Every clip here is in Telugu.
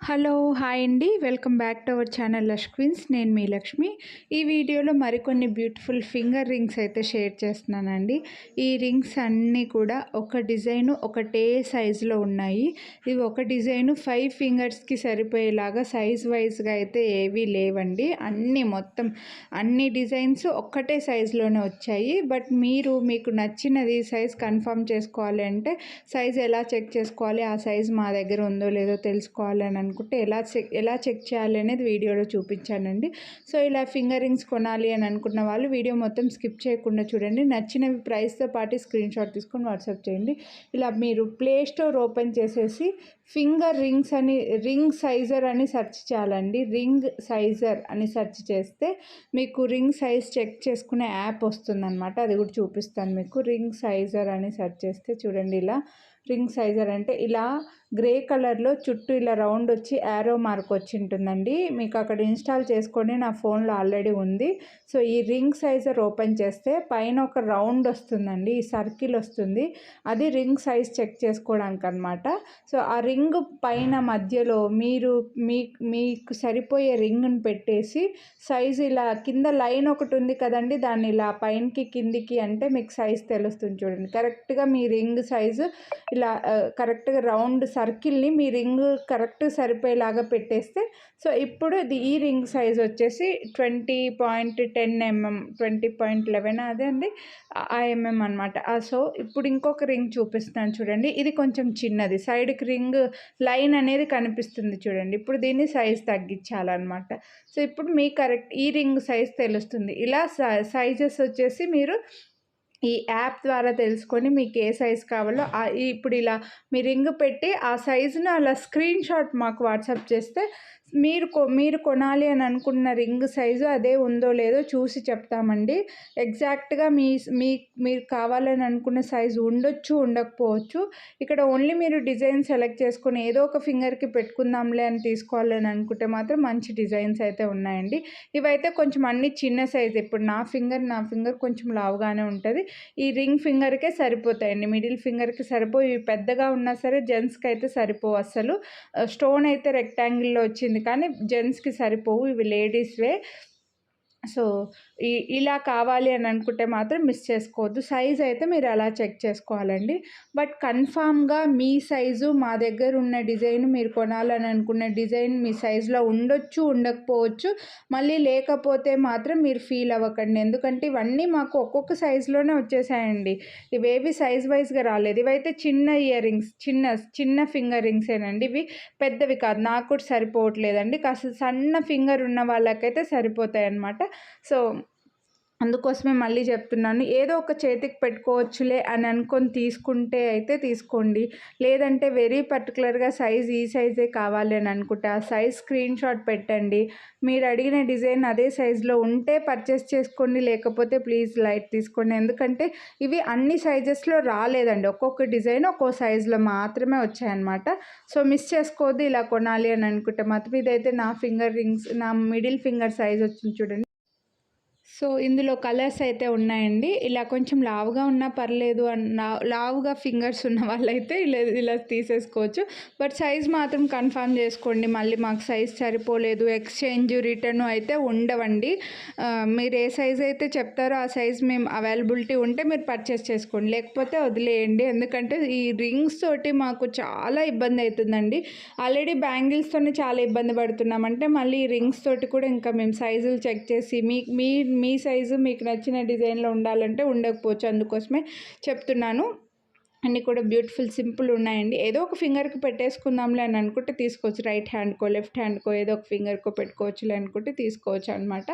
హలో హాయ్ అండి, welcome back to our channel lush queens. నేను మీ లక్ష్మి. ఈ వీడియోలో మరికొన్ని బ్యూటిఫుల్ ఫింగర్ రింగ్స్ అయితే షేర్ చేస్తున్నానండి. ఈ రింగ్స్ అన్నీ కూడా ఒక డిజైను ఒకటే సైజులో ఉన్నాయి. ఇవి ఒక డిజైను 5 ఫింగర్స్కి సరిపోయేలాగా సైజ్ వైజ్గా అయితే ఏవీ లేవండి. మొత్తం అన్ని డిజైన్స్ ఒక్కటే సైజులోనే వచ్చాయి. బట్ మీకు నచ్చినది సైజ్ కన్ఫర్మ్ చేసుకోవాలి అంటే సైజ్ ఎలా చెక్ చేసుకోవాలి, ఆ సైజ్ మా దగ్గర ఉందో లేదో తెలుసుకోవాలి అని అనుకుంటే ఎలా చెక్ చేయాలి అనేది వీడియోలో చూపించానండి. సో ఇలా ఫింగర్ రింగ్స్ కొనాలి అని అనుకున్న వాళ్ళు వీడియో మొత్తం స్కిప్ చేయకుండా చూడండి. నచ్చినవి ప్రైస్తో పాటు స్క్రీన్ షాట్ తీసుకొని వాట్సాప్ చేయండి. ఇలా మీరు ప్లే స్టోర్ ఓపెన్ చేసేసి ఫింగర్ రింగ్స్ అని రింగ్ సైజర్ అని సెర్చ్ చేయాలండి. రింగ్ సైజర్ అని సెర్చ్ చేస్తే మీకు రింగ్ సైజ్ చెక్ చేసుకునే యాప్ వస్తుందన్నమాట. అది కూడా చూపిస్తాను మీకు. రింగ్ సైజర్ అని సెర్చ్ చేస్తే చూడండి, ఇలా రింగ్ సైజర్ అంటే ఇలా గ్రే కలర్లో చుట్టూ ఇలా రౌండ్ వచ్చి యారో మార్క్ వచ్చి ఉంటుందండి. మీకు అక్కడ ఇన్స్టాల్ చేసుకొని నా ఫోన్లో ఆల్రెడీ ఉంది. సో ఈ రింగ్ సైజర్ ఓపెన్ చేస్తే పైన ఒక రౌండ్ వస్తుందండి, ఈ సర్కిల్ వస్తుంది. అది రింగ్ సైజ్ చెక్ చేసుకోవడానికి అనమాట. సో ఆ రింగ్ పైన మధ్యలో మీకు సరిపోయే రింగ్ని పెట్టేసి సైజు ఇలా కింద లైన్ ఒకటి ఉంది కదండి, దాన్ని ఇలా పైనకి కిందికి అంటే మీకు సైజ్ తెలుస్తుంది. చూడండి, కరెక్ట్గా మీ రింగ్ సైజు ఇలా కరెక్ట్గా రౌండ్ సర్కిల్ని మీ రింగ్ కరెక్ట్ సరిపోయేలాగా పెట్టేస్తే సో ఇప్పుడు ఈ రింగ్ సైజ్ వచ్చేసి 20.10 mm 20.11 అదే అండి ఆ ఎంఎం అనమాట. సో ఇప్పుడు ఇంకొక రింగ్ చూపిస్తున్నాను చూడండి. ఇది కొంచెం చిన్నది, సైడ్కి రింగ్ లైన్ అనేది కనిపిస్తుంది చూడండి. ఇప్పుడు దీన్ని సైజ్ తగ్గించాలన్నమాట. సో ఇప్పుడు మీ కరెక్ట్ ఈ రింగ్ సైజ్ తెలుస్తుంది. ఇలా సైజెస్ వచ్చేసి మీరు ఈ యాప్ ద్వారా తెలుసుకొని మీకు ఏ సైజ్ కావాలో ఇప్పుడు ఇలా మీ రింగ్ పెట్టి ఆ సైజును అలా స్క్రీన్ షాట్ మాకు వాట్సాప్ చేస్తే మీరు కొనాలి అని అనుకున్న రింగ్ సైజు అదే ఉందో లేదో చూసి చెప్తామండి. ఎగ్జాక్ట్గా మీరు కావాలని అనుకున్న సైజు ఉండొచ్చు, ఉండకపోవచ్చు. ఇక్కడ ఓన్లీ మీరు డిజైన్ సెలెక్ట్ చేసుకొని ఏదో ఒక ఫింగర్కి పెట్టుకుందాంలే అని తీసుకోవాలని అనుకుంటే మాత్రం మంచి డిజైన్స్ అయితే ఉన్నాయండి. ఇవైతే కొంచెం అన్ని చిన్న సైజు. ఇప్పుడు నా ఫింగర్ కొంచెం లావుగానే ఉంటుంది. ఈ రింగ్ ఫింగర్కే సరిపోతాయండి, మిడిల్ ఫింగర్కి సరిపోయి. పెద్దగా ఉన్నా సరే జెంట్స్కి అయితే సరిపోవు అసలు. స్టోన్ అయితే రెక్టాంగిల్లో వచ్చింది కానీ జెంట్స్కి సరిపోవు, ఇవి లేడీస్వే. సో ఇలా కావాలి అని అనుకుంటే మాత్రం మిస్ చేసుకోవద్దు. సైజ్ అయితే మీరు అలా చెక్ చేసుకోవాలండి. బట్ కన్ఫామ్గా మీ సైజు మా దగ్గర ఉన్న డిజైన్, మీరు కొనాలని అనుకున్న డిజైన్ మీ సైజులో ఉండొచ్చు, ఉండకపోవచ్చు. మళ్ళీ లేకపోతే మాత్రం మీరు ఫీల్ అవ్వకండి, ఎందుకంటే ఇవన్నీ మాకు ఒక్కొక్క సైజులోనే వచ్చేసాయండి. ఇవేవి సైజ్ వైజ్గా రాలేదు. ఇవైతే చిన్న ఇయర్ రింగ్స్, చిన్న ఫింగర్ రింగ్సేనండి. ఇవి పెద్దవి కాదు, నాకు కూడా సరిపోవట్లేదండి. కాస్త సన్న ఫింగర్ ఉన్న వాళ్ళకైతే సరిపోతాయి అన్నమాట. సో అందుకోసమే మళ్ళీ చెప్తున్నాను, ఏదో ఒక చేతికి పెట్టుకోవచ్చులే అని అనుకొని తీసుకుంటే అయితే తీసుకోండి. లేదంటే వెరీ పర్టికులర్గా సైజ్ ఈ సైజే కావాలి అని అనుకుంటే ఆ సైజ్ స్క్రీన్ షాట్ పెట్టండి. మీరు అడిగిన డిజైన్ అదే సైజులో ఉంటే పర్చేస్ చేసుకోండి, లేకపోతే ప్లీజ్ లైట్ తీసుకోండి. ఎందుకంటే ఇవి అన్ని సైజెస్లో రాలేదండి, ఒక్కొక్క డిజైన్ ఒక్కో సైజులో మాత్రమే వచ్చాయన్నమాట. సో మిస్ చేసుకోవద్దు ఇలా కొనాలి అని అనుకుంటే మాత్రం. ఇదైతే నా ఫింగర్ రింగ్స్, నా మిడిల్ ఫింగర్ సైజ్ వచ్చింది చూడండి. సో ఇందులో కలర్స్ అయితే ఉన్నాయండి. ఇలా కొంచెం లావుగా ఉన్నా పర్లేదు లావుగా ఫింగర్స్ ఉన్న వాళ్ళైతే ఇలా తీసేసుకోవచ్చు. బట్ సైజ్ మాత్రం కన్ఫర్మ్ చేసుకోండి. మళ్ళీ మాకు సైజ్ సరిపోలేదు, ఎక్స్చేంజ్ రిటర్న్ అయితే ఉండవండి. మీరు ఏ సైజ్ అయితే చెప్తారో ఆ సైజ్ మేము అవైలబిలిటీ ఉంటే మీరు పర్చేస్ చేసుకోండి, లేకపోతే వదిలేయండి. ఎందుకంటే ఈ రింగ్స్ తోటి మాకు చాలా ఇబ్బంది అవుతుందండి. ఆల్రెడీ బ్యాంగిల్స్తోనే చాలా ఇబ్బంది పడుతున్నామంటే మళ్ళీ ఈ రింగ్స్ తోటి కూడా ఇంకా మేము సైజులు చెక్ చేసి మీ సైజు మీకు నచ్చిన డిజైన్లో ఉండాలంటే ఉండకపోవచ్చు. అందుకోసమే చెప్తున్నాను. అన్నీ కూడా బ్యూటిఫుల్ సింపుల్ ఉన్నాయండి. ఏదో ఒక ఫింగర్కి పెట్టేసుకుందాంలే అని అనుకుంటే తీసుకోవచ్చు. రైట్ హ్యాండ్కో లెఫ్ట్ హ్యాండ్కో ఏదో ఒక ఫింగర్కో పెట్టుకోవచ్చులే అనుకుంటే తీసుకోవచ్చు అనమాట.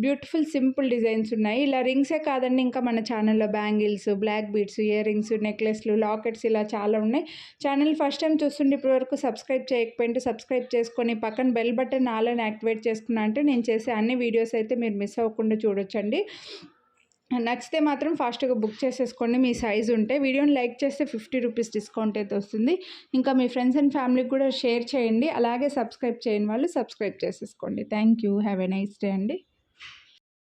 బ్యూటిఫుల్ సింపుల్ డిజైన్స్ ఉన్నాయి. ఇలా రింగ్సే కాదండి, ఇంకా మన ఛానల్లో bangles, black beads, ear rings, నెక్లెస్లు, లాకెట్స్ ఇలా చాలా ఉన్నాయి. ఛానల్ ఫస్ట్ టైం చూస్తుంటే ఇప్పటివరకు సబ్స్క్రైబ్ చేయకపోయింటే సబ్స్క్రైబ్ చేసుకొని పక్కన బెల్ బటన్ ఆలని యాక్టివేట్ చేసుకున్నా అంటే నేను చేసే అన్ని వీడియోస్ అయితే మీరు మిస్ అవ్వకుండా చూడొచ్చండి. నచ్చితే మాత్రం ఫాస్ట్గా బుక్ చేసేసుకోండి మీ సైజు ఉంటే. వీడియోని లైక్ చేస్తే 50 రూపీస్ డిస్కౌంట్ అయితే వస్తుంది. ఇంకా మీ ఫ్రెండ్స్ అండ్ ఫ్యామిలీకి కూడా షేర్ చేయండి. అలాగే సబ్స్క్రైబ్ చేయని వాళ్ళు సబ్స్క్రైబ్ చేసేసుకోండి. Thank you. Have a nice day అండి.